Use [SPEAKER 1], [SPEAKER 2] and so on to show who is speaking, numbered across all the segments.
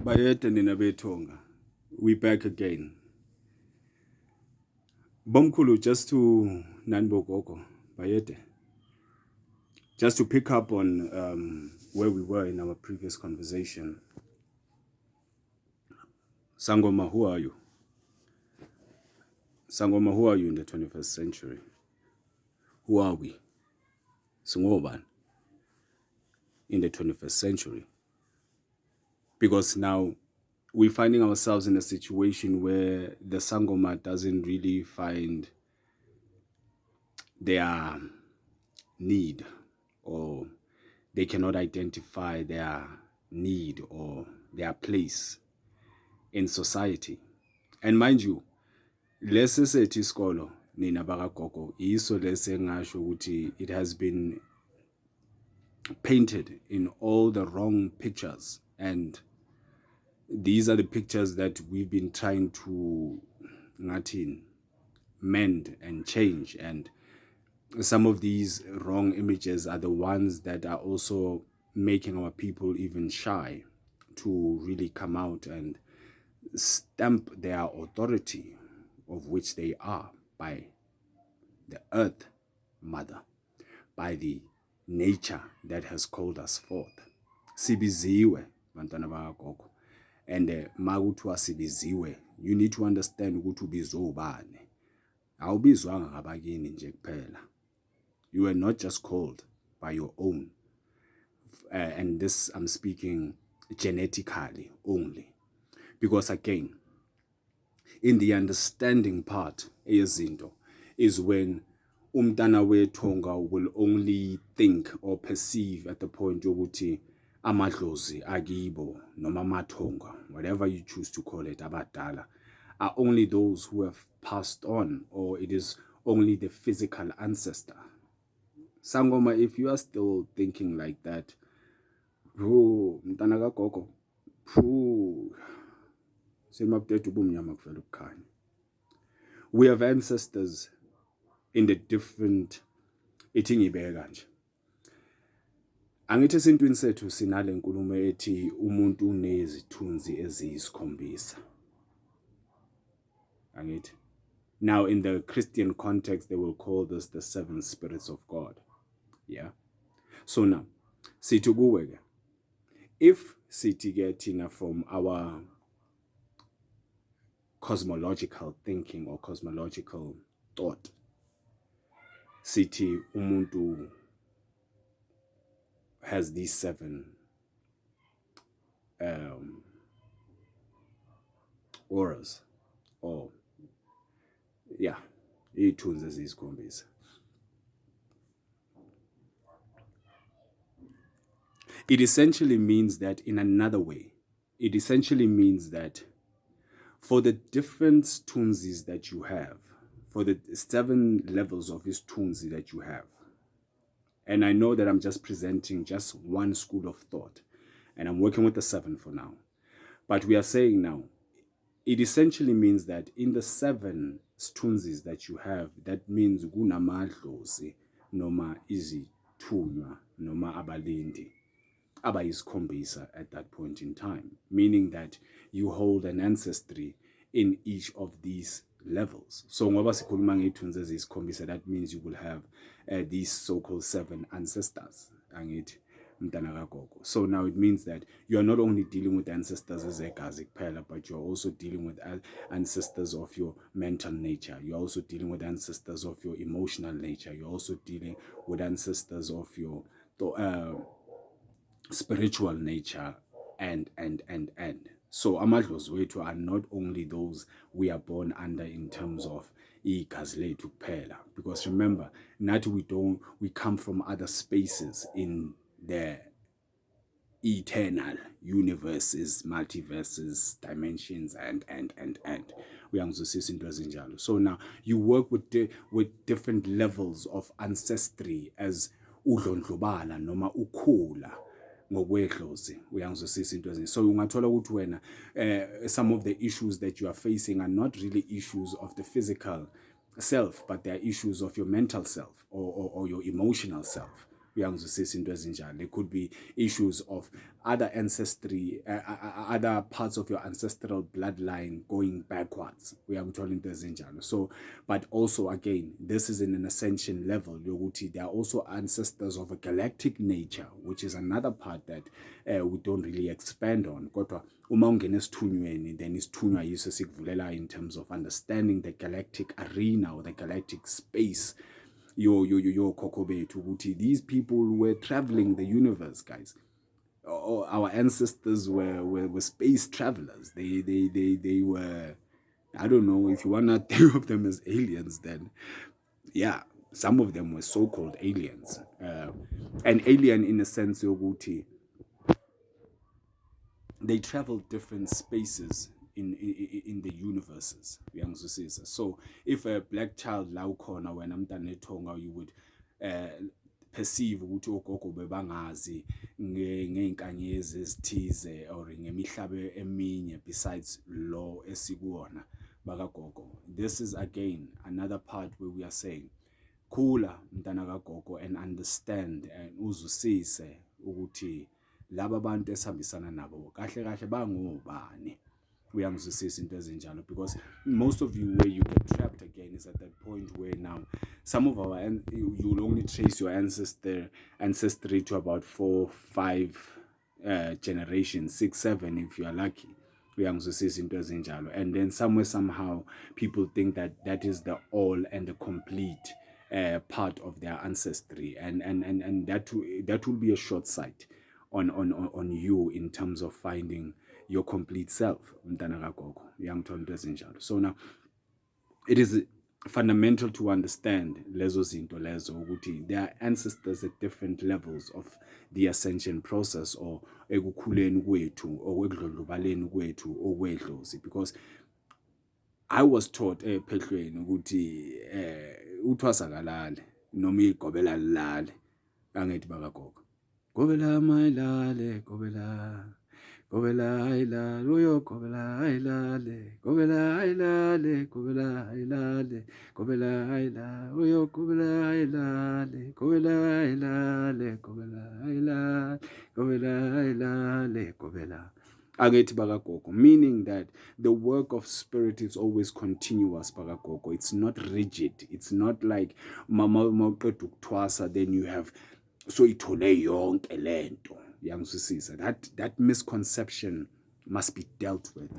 [SPEAKER 1] Bayede nina bethonga. We back again. Bomkulu, just to Nanbogogo, Bayede. Just to pick up on where we were in our previous conversation. Sangoma, who are you? Sangoma, who are you in the 21st century? Who are we? Singoban in the 21st century. Because now we're finding ourselves in a situation where the Sangoma doesn't really find their need, or they cannot identify their need or their place in society. And mind you, lesi sethi isikolo nina bakagogo iso lesi engasho ukuthi it has been painted in all the wrong pictures, and these are the pictures that we've been trying to mend and change, and some of these wrong images are the ones that are also making our people even shy to really come out and stamp their authority of which they are by the earth mother, by the nature that has called us forth. Sibiziwe bantwana bakagogo, and makuthiwa sibiziwe, you need to understand ukuthi ubizwe ubani. Awubizwanga ngabakini nje kuphela. You are not just called by your own, and this I'm speaking genetically only, because again, in the understanding part eyezinto is when umntana wethonga will only think or perceive at the point yokuthi amadlozi akibo noma amathonga, whatever you choose to call it, abadala, are only those who have passed on, or it is only the physical ancestor. Sangoma, if you are still thinking like that, mntana kagogo, we have ancestors in the different ithingibeka nje. Angithi esintwini sethu sinale nkulumo ethi umuntu unezithunzi eziyisikhombisa. Angithi. Now in the Christian context they will call this the seven spirits of God. Yeah. So now, sithi kuwe ke, if sithi ke tina from our cosmological thinking or cosmological thought, sithi umuntu has these seven auras, or yeah, ithunzi eziyisikhombisa. It essentially means that, in another way, it essentially means that for the different tunzis that you have, for the 7 levels of his tunzi that you have, and I know that I'm just presenting just one school of thought, and I'm working with the 7 for now, but we are saying now, it essentially means that in the 7 tunzis that you have, that means kunamadlozi noma izithunywa noma abalindi abayisikhombisa at that point in time, meaning that you hold an ancestry in each of these levels. So ngoba sikhuluma ngethunzi eziyisikhombisa, that means you will have these so-called 7 ancestors. Angithi mntana kagogo. So now it means that you are not only dealing with ancestors as egazi kuphela, but you're also dealing with ancestors of your mental nature. You're also dealing with ancestors of your emotional nature. You're also dealing with ancestors of your spiritual nature, and. So amadlozi wethu are not only those we are born under in terms of igazi lethu kuphela, because remember, we come from other spaces in the eternal universes, multiverses, dimensions, and. Uyangizwisisa into ezinjalo. So now you work with different levels of ancestry as udlondlobala noma ukhula ngokwedlozi. Uyangizwisisa into ezinjalo. So ungathola ukuthi wena some of the issues that you are facing are not really issues of the physical self, but they are issues of your mental self or your emotional self. uyangizwisisa into ezinjalo. There could be issues of other ancestry, other parts of your ancestral bloodline going backwards, uyangithola into ezinjalo. So but also again, this is in an ascension level yokuthi there are also ancestors of a galactic nature, which is another part that we don't really expand on. Kodwa uma ungena esithunyweni, then isithunywa yiso sikuvulela in terms of understanding the galactic arena or the galactic space. Yo khokho bethu ukuthi these people were traveling the universe, guys. Our ancestors were space travelers. They were, I don't know if you wanna think of them as aliens, then yeah, some of them were so-called aliens. An alien in a sense yokuthi they travel different spaces in the universes. So if a black child la ukhona wena mntana eThonga, you would perceive ukuthi ogogo bebangazi ngeinkanyezi ezithize or ngemihlabe eminye besides lo esikuwona bakagogo. This is again another part where we are saying khula mntana kagogo and understand and uzwisise ukuthi laba bantu esihambisana nabo kahle kahle bangobani. Uyangizwisisa into ezinjalo, because most of you, where you get trapped again, is at that point where now some of our you'll only trace your ancestry to about 4, 5 generations, 6, 7 if you are lucky. Uyangizwisisa into ezinjalo, and then somewhere somehow people think that that is the all and the complete part of their ancestry, and that will be a short sight on you in terms of finding your complete self. So now it is fundamental to understand lezo zinto lezo ukuthi there are ancestors at different levels of the ascension process, or ekukhuleni kwethu or ekudlondlobaleni kwethu okwedlozi, because I was taught ephehlweni ukuthi uthwasa kalale noma igobela lilale, angithi bakagogo gobela mayilale gobela gobela ayilale uyo gobela ayilale gobela ayilale gobela ayilale gobela ayilale uyo gobela ayilale gobela ayilale gobela ayilale gobela ayilale gobela. Angithi bakagogo, meaning that the work of spirit is always continuous bakagogo. It's not rigid. It's not like mama uqeda ukuthwasa then you have so ithole yonke lento. Yangizwisisa. That misconception must be dealt with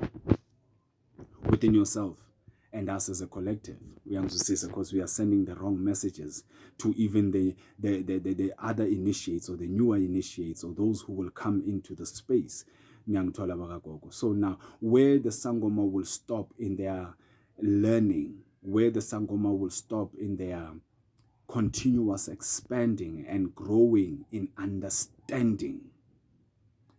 [SPEAKER 1] within yourself and us as a collective. Yangizwisisa, because we are sending the wrong messages to even the other initiates or the newer initiates or those who will come into the space. So now, where the Sangoma will stop in their learning, where the Sangoma will stop in their continuous expanding and growing in understanding,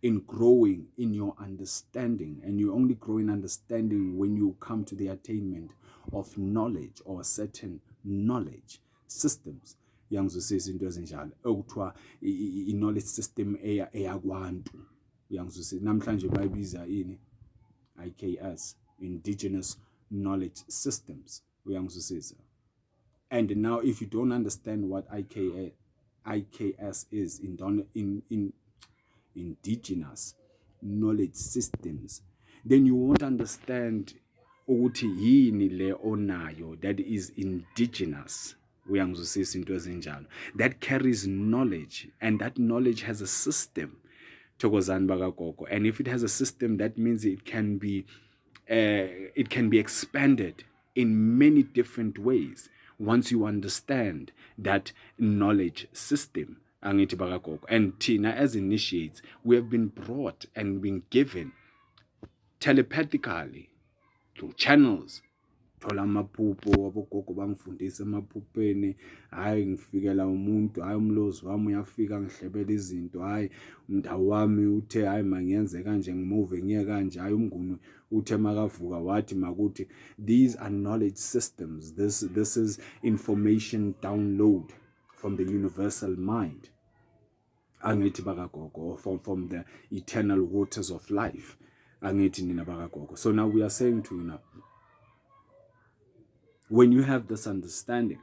[SPEAKER 1] in growing in your understanding, and you only grow in understanding when you come to the attainment of knowledge or certain knowledge systems. Yangizwisisa into ezinjalo okuthiwa i-knowledge system eyakwantu. Yangizwisisa namhlanje bayibiza ini IKS, indigenous knowledge systems. Uyangizwisisa. And now if you don't understand what IKS is, in indigenous knowledge systems, then you won't understand ukuthi yini le onayo that is indigenous. Uyangizwisisa into ezinjalo, that carries knowledge, and that knowledge has a system. Thokozani bakagogo, and if it has a system, that means it can be expanded in many different ways once you understand that knowledge system. Angithi bakagogo, and thina as initiates, we have been brought and been given telepathically through channels. Thola amaphupho abogogo bangifundisa emaphupheni, hayi ngifikela umuntu, hayi umlozi wami uyafika ngihlebela izinto, hayi umndawo wami uthe hayi mangiyenze kanje ngimove ngiye kanje, hayi umnguni uthe makavuka wathi makuthi. These are knowledge systems. This is information download from the universal mind. Angithi bakagogo, from the eternal waters of life. Angithi nina bakagogo. So now we are saying to you now, when you have this understanding,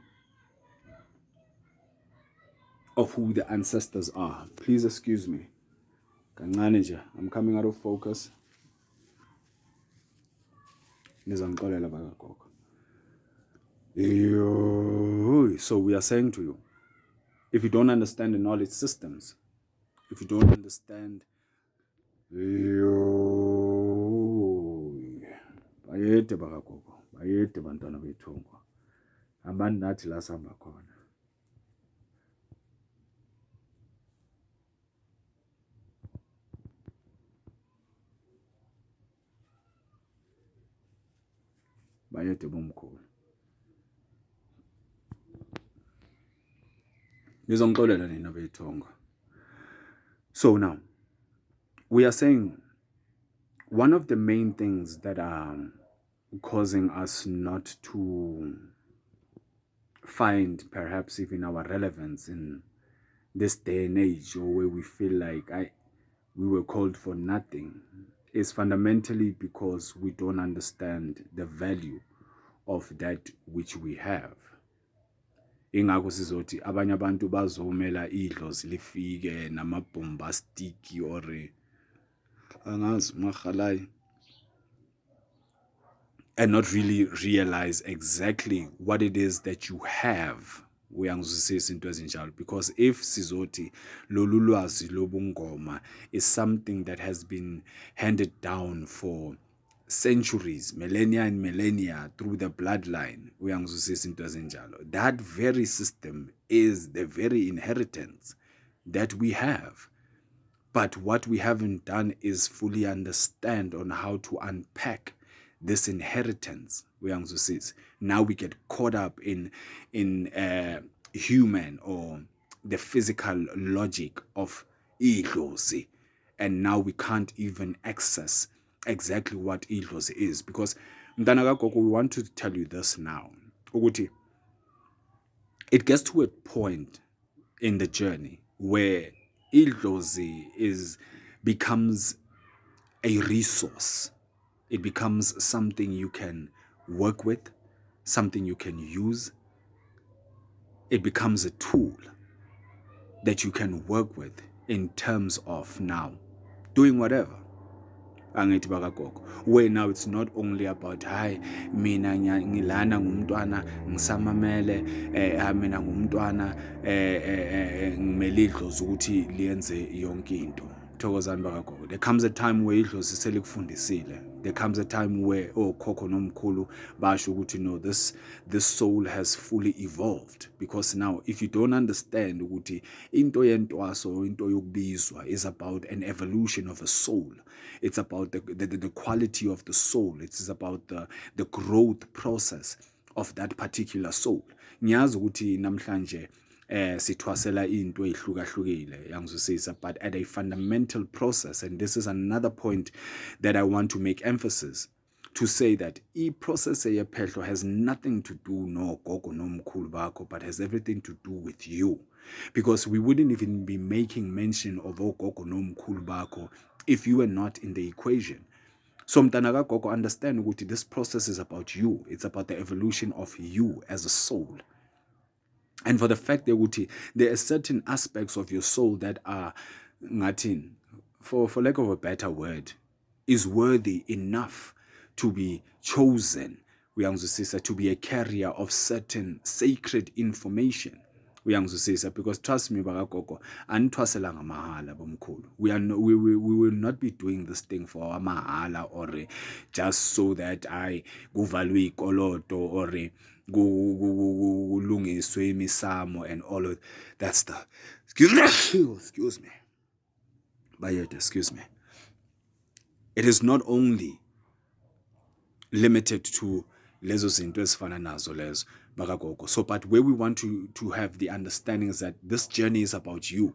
[SPEAKER 1] of who the ancestors are. Please excuse me. Kancane nje, I'm coming out of focus. Nizangixolela bakagogo. So we are saying to you, if you don't understand the knowledge systems, if you don't understand, bayede bakagogo, bayede bantwana bethungo, hambani nathi la sihamba khona. Bayede bomkhulu. Nizongixolela nina bethungo. So now, we are saying one of the main things that are causing us not to find perhaps even our relevance in this day and age, or where we feel like we were called for nothing, is fundamentally because we don't understand the value of that which we have. Ingakho sizothi abanye abantu bazomela idlozi lifike namabombastiki or angazi maghalai, and not really realize exactly what it is that you have. Because if sizoti lolu lwazi lobungoma is something that has been handed down for centuries, millennia and millennia through the bloodline, that very system is the very inheritance that we have. But what we haven't done is fully understand on how to unpack this inheritance. Now we get caught up in human or the physical logic of idlozi, and now we can't even access exactly what idlozi is, because mntana kagogo, we want to tell you this now. Ukuthi, it gets to a point in the journey where idlozi becomes a resource. It becomes something you can work with, something you can use. It becomes a tool that you can work with in terms of now doing whatever. Angithi bakagogo, where now it's not only about hayi mina ngilana ngumntwana ngisamamele mina ngumntwana ngimele idlozi ukuthi liyenze yonke into. Thokozani bakagogo, there comes a time where idlozi selikufundisile. There comes a time where khokho nomkhulu basho ukuthi no, this soul has fully evolved, because now if you don't understand ukuthi into yentwaso, into yokubizwa is about an evolution of a soul. It's about the quality of the soul. It is about the growth process of that particular soul. Ngiyazi ukuthi namhlanje sithwasela into ehlukahlukile yangizwisisa, but at a fundamental process, and this is another point that I want to make emphasis to say, that i-process yephehlo has nothing to do no gogo nomkhulu bakho, but has everything to do with you, because we wouldn't even be making mention of ogogo nomkhulu bakho if you were not in the equation. So mntana kagogo, understand ukuthi this process is about you. It's about the evolution of you as a soul. And for the fact that there are certain aspects of your soul that are, for lack of a better word, is worthy enough to be chosen, to be a carrier of certain sacred information. Because trust me bakagogo, anithwaselanga mahala bomkhulu. We will not be doing this thing for our mahala, or just so that I kuvalwe ikoloto or kulungiswe imisamo and all of that stuff. Excuse me. Bayede, excuse me. It is not only limited to lezo zinto ezifana nazo lezo bakagogo. So, but where we want to have the understanding is that this journey is about you.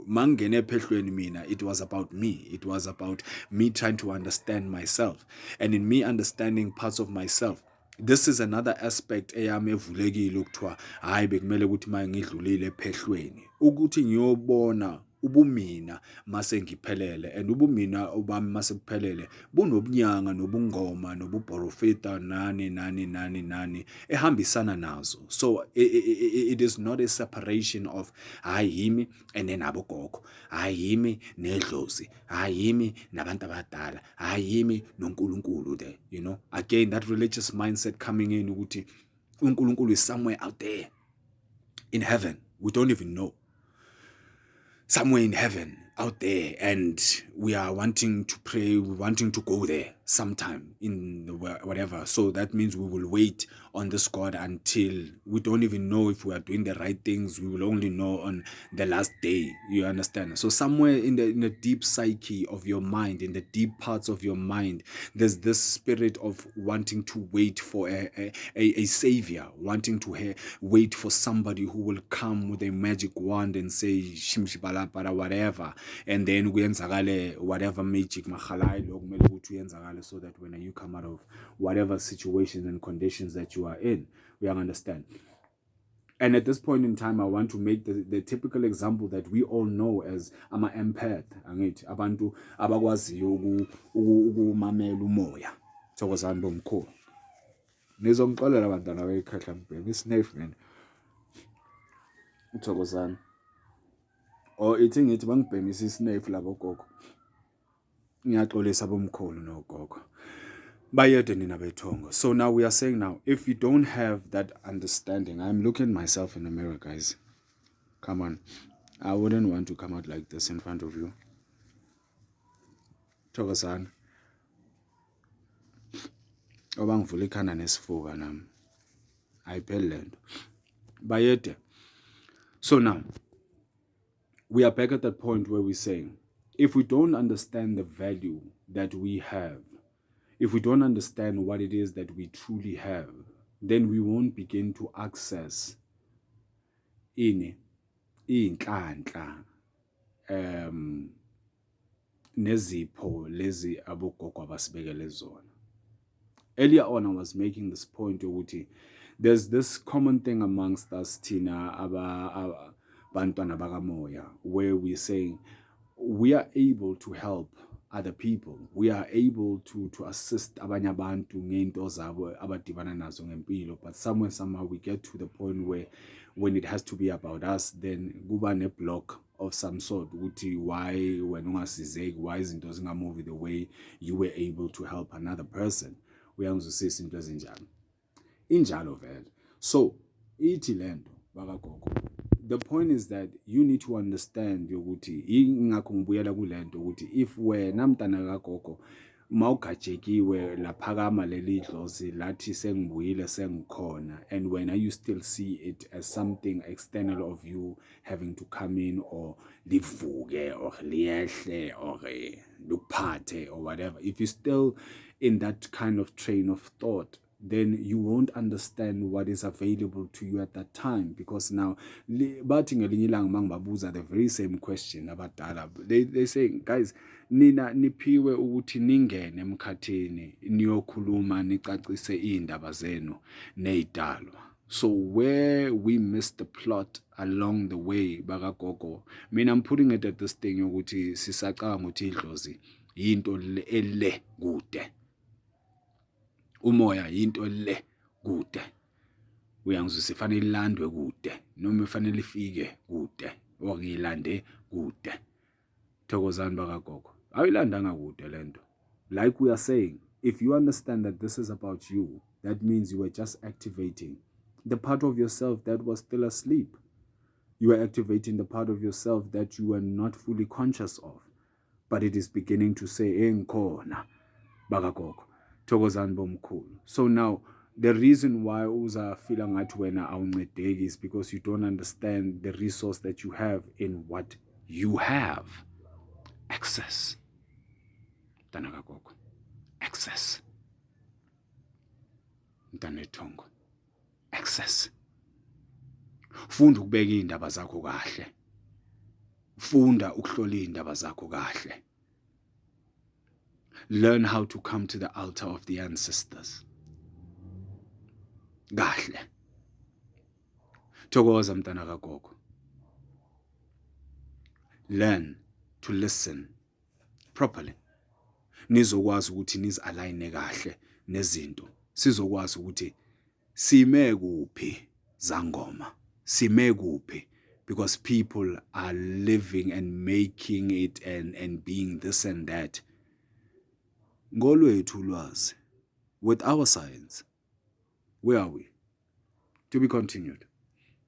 [SPEAKER 1] Mangene phehlweni mina, it was about me. It was about me trying to understand myself, and in me understanding parts of myself. This is another aspect eyami evulekile ukuthiwa hayi bekumele ukuthi mangidlulile ephehlweni ukuthi ngiyobona ubumina mase ngiphelele, and ubumina obami mase kuphelele bunobunyanga nobungoma nobuprofeta nani ehambisana nazo. So it is not a separation of yimi and then abogogo, yimi nedlozi, yimi nabantu abadala, yimi noNkulunkulu there. Again, that religious mindset coming in ukuthi uNkulunkulu is somewhere out there in heaven. We don't even know. Somewhere in heaven out there, and we are wanting to pray, we're wanting to go there sometime in whatever. So that means we will wait on this God until we don't even know if we are doing the right things. We will only know on the last day. You understand? So somewhere in the deep psyche of your mind, in the deep parts of your mind, there's this spirit of wanting to wait for a savior, wanting to wait for somebody who will come with a magic wand and say shimshibala whatever, and then kuyenzakale whatever magic makhalai lo kumele ukuthi uyenzakale, so that when you come out of whatever situations and conditions that you are in, we understand. And at this point in time, I want to make the typical example that we all know as ama-empath, angithi abantu abakwaziyo ukumamela umoya. Thokozani bomkhulu. Nizongixolela abantwana bekhahla mbhemi isnafe man. Thokozani. Or ithi ngithi bangibhemisa isnafe labo gogo. Ngiyaxolisa bomkhulu nogogo. Bayede nina bethongo. So now we are saying now, if you don't have that understanding, I'm looking at myself in the mirror, guys. Come on. I wouldn't want to come out like this in front of you. Thokozani. Obangivula ikhanda nesifuba nami. Ayipheli lento. Bayede. So now, we are back at that point where we're saying, if we don't understand the value that we have, if we don't understand what it is that we truly have, then we won't begin to access iy'nhlanhla nezipho lezi abogogo abasibekele zona. Earlier on, I was making this point ukuthi there's this common thing amongst us tina bantwana bakamoya, where we're saying we are able to help other people. We are able to assist abanye abantu ngento zabo abadibana nazo ngempilo, but somehow we get to the point where when it has to be about us, then kuba ne block of some sort ukuthi why wena ungasizeki, why izinto zingamovi the way you were able to help another person. Uyangizwisisa into ezinjalo. Injalo vele. So ithi lento bakagogo, the point is that you need to understand ukuthi ingakho ngibuyela kulento ukuthi if wena mntana kagogo mawugajekiwe laphakama leli dlozi lathi sengibuyile sengikhona, and when you still see it as something external of you having to come in or livuke or liyehle or luphathe or whatever, if you're still in that kind of train of thought, then you won't understand what is available to you at that time. Because now, bathi ngelinye ilanga mangibabuza the very same question abadala, they say, guys, nina niphiwe ukuthi ningene emkhathini niyokhuluma nicacise indaba zenu nezidalwa. So where we missed the plot along the way, bakagogo, I'm putting it at this thing ukuthi sisacanga ukuthi idlozi yinto ele kude. Umoya yinto le kude. Uyangizwisa ifanele ilandwe kude, noma ifanele ifike kude, okuyilande kude. Thokozani bakagogo. Ayilandanga kude lento. Like we are saying, if you understand that this is about you, that means you are just activating the part of yourself that was still asleep. You are activating the part of yourself that you were not fully conscious of, but it is beginning to say, "Enkhona bakagogo." So now, the reason why uza feel ngathi wena awuncedeki is because you don't understand the resource that you have in what you have. Access. Access. Access. Funda ukubeka indaba zakho kahle. Funda ukuhlola indaba zakho kahle. Learn how to come to the altar of the ancestors. Kahle. Thokoza mntana kagogo. learn to listen properly. Nizokwazi ukuthi nizalign kahle nezinto. Sizokwazi ukuthi sime kuphi Sangoma. Sime kuphi, because people are living and making it and being this and that. Ngolwethu ulwazi, with our science, where are we? To be continued.